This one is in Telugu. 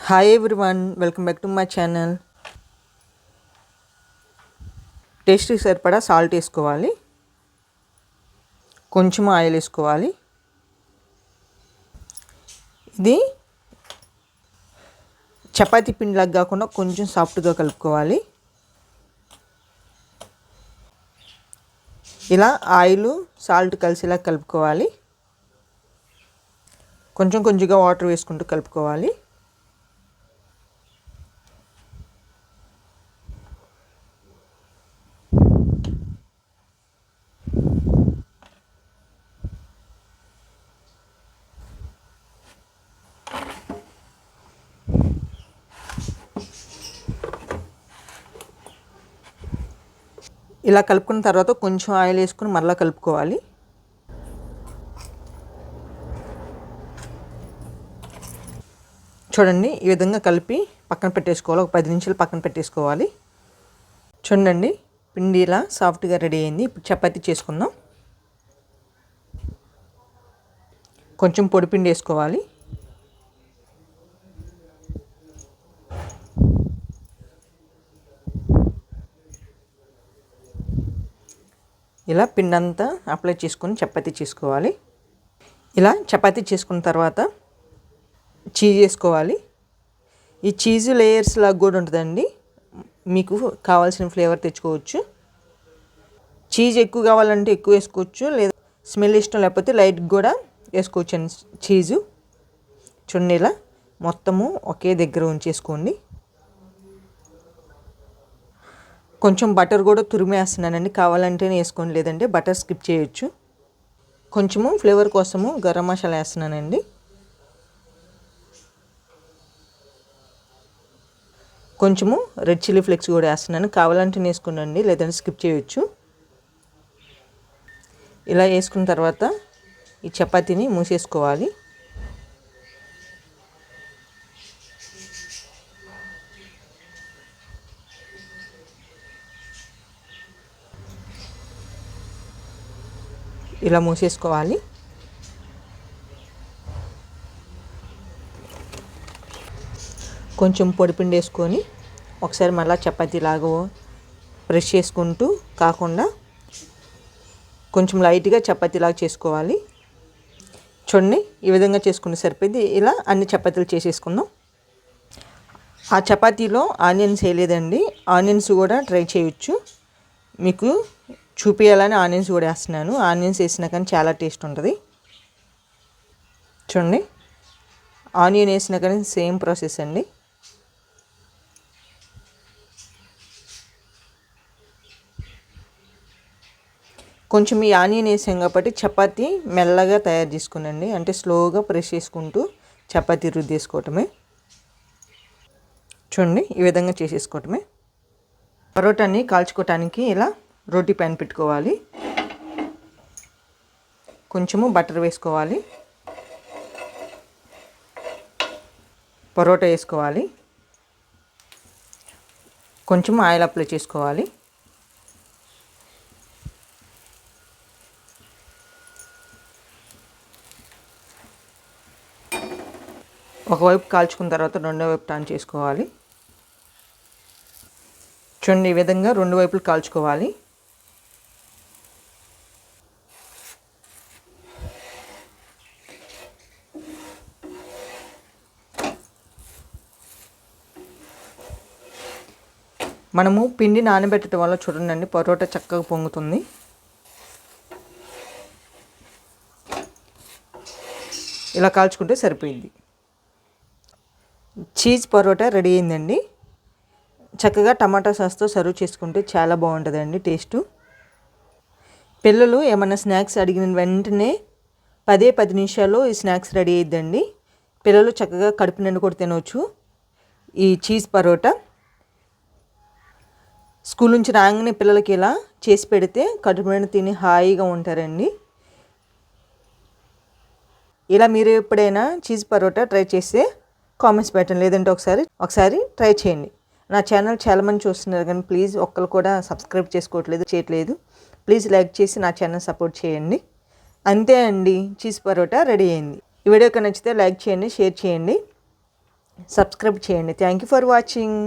Hi everyone, welcome back to my channel. టేస్ట్కి సరిపడా సాల్ట్ వేసుకోవాలి, కొంచెం ఆయిల్ వేసుకోవాలి. ఇది చపాతీ పిండిలాగా కాకుండా కొంచెం సాఫ్ట్గా కలుపుకోవాలి. ఇలా ఆయిల్ సాల్ట్ కలిసేలా కలుపుకోవాలి. కొంచెం కొంచెంగా వాటర్ వేసుకుంటూ కలుపుకోవాలి. ఇలా కలుపుకున్న తర్వాత కొంచెం ఆయిల్ వేసుకుని మరలా కలుపుకోవాలి. చూడండి, ఈ విధంగా కలిపి పక్కన పెట్టేసుకోవాలి. ఒక 10 నిమిషాలు పక్కన పెట్టేసుకోవాలి. చూడండి, పిండి ఇలా సాఫ్ట్గా రెడీ అయింది. ఇప్పుడు చపాతీ చేసుకుందాం. కొంచెం పొడి పిండి వేసుకోవాలి. ఇలా పిండి అంతా అప్లై చేసుకొని చపాతీ చేసుకోవాలి. ఇలా చపాతీ చేసుకున్న తర్వాత చీజ్ వేసుకోవాలి. ఈ చీజ్ లేయర్స్ లాగా కూడా ఉంటుందండి, మీకు కావాల్సిన ఫ్లేవర్ తెచ్చుకోవచ్చు. చీజ్ ఎక్కువ కావాలంటే ఎక్కువ వేసుకోవచ్చు, లేదా స్మెల్ ఇష్టం లేకపోతే లైట్ కూడా వేసుకోవచ్చు అండి చీజు. చూడండి, ఇలా మొత్తము ఒకే దగ్గర ఉంచేసుకోండి. కొంచెం బటర్ కూడా తురిమేస్తున్నానండి, కావాలంటేనే వేసుకోండి, లేదంటే బటర్ స్కిప్ చేయొచ్చు. కొంచెము ఫ్లేవర్ కోసము గరం మసాలా వేస్తున్నానండి. కొంచెము రెడ్ చిల్లీ ఫ్లేక్స్ కూడా వేస్తున్నాను, కావాలంటే వేసుకోండి, లేదంటే స్కిప్ చేయొచ్చు. ఇలా వేసుకున్న తర్వాత ఈ చపాతీని మూసేసుకోవాలి. ఇలా మూసేసుకోవాలి. కొంచెం పొడిపిండి వేసుకొని ఒకసారి మళ్ళీ చపాతీలాగా ప్రెస్ చేసుకుంటూ కాకుండా కొంచెం లైట్గా చపాతీలాగా చేసుకోవాలి. చూడండి, ఈ విధంగా చేసుకుంటే సరిపోయింది. ఇలా అన్ని చపాతీలు చేసేసుకుందాం. ఆ చపాతీలో ఆనియన్స్ వేయలేదండి, ఆనియన్స్ కూడా ట్రై చేయొచ్చు. మీకు చూపించాలని ఆనియన్స్ కూడా వేస్తున్నాను. ఆనియన్స్ వేసినా కానీ చాలా టేస్ట్ ఉంటుంది. చూడండి, ఆనియన్ వేసినా కానీ సేమ్ ప్రాసెస్ అండి. కొంచెం ఈ ఆనియన్ వేసాం కాబట్టి చపాతీ మెల్లగా తయారు చేసుకునండి, అంటే స్లోగా ప్రెస్ చేసుకుంటూ చపాతీ రుద్దేసుకోవటమే. చూడండి, ఈ విధంగా చేసేసుకోవటమే. పరోటాని కాల్చుకోవటానికి ఇలా రోటీ ప్యాన్ పెట్టుకోవాలి. కొంచెము బటర్ వేసుకోవాలి. పరోటా వేసుకోవాలి. కొంచెం ఆయిల్ అప్లై చేసుకోవాలి. ఒకవైపు కాల్చుకున్న తర్వాత రెండో వైపు టర్న్ చేసుకోవాలి. చూడండి, ఈ విధంగా రెండు వైపులు కాల్చుకోవాలి. మనము పిండి నానబెట్టడం వల్ల చూడండి పరోటా చక్కగా పొంగుతుంది. ఇలా కాల్చుకుంటే సరిపోయింది. చీజ్ పరోటా రెడీ అయిందండి. చక్కగా టమాటా సాస్తో సర్వ్ చేసుకుంటే చాలా బాగుంటుందండి టేస్టు. పిల్లలు ఏమన్నా స్నాక్స్ అడిగిన వెంటనే 10 నిమిషాల్లో ఈ స్నాక్స్ రెడీ అయ్యిద్దండి. పిల్లలు చక్కగా కడుపు నిండా కూడా తినవచ్చు ఈ చీజ్ పరోటా. స్కూల్ నుంచి రాగానే పిల్లలకి ఇలా చేసి పెడితే కడుపు నిండా తిని హాయిగా ఉంటారండి. ఇలా మీరు ఎప్పుడైనా చీజ్ పరోటా ట్రై చేస్తే కామెంట్స్ పెట్టండి, లేదంటే ఒకసారి ట్రై చేయండి. నా ఛానల్ చాలామంది చూస్తున్నారు కానీ ప్లీజ్ ఒక్కరు కూడా సబ్స్క్రైబ్ చేయట్లేదు. ప్లీజ్ లైక్ చేసి నా ఛానల్ సపోర్ట్ చేయండి. అంతే అండి, చీజ్ పరోటా రెడీ అయింది. ఈ వీడియోకి నచ్చితే లైక్ చేయండి, షేర్ చేయండి. సబ్స్క్రైబ్ చేయండి. Thank you for watching.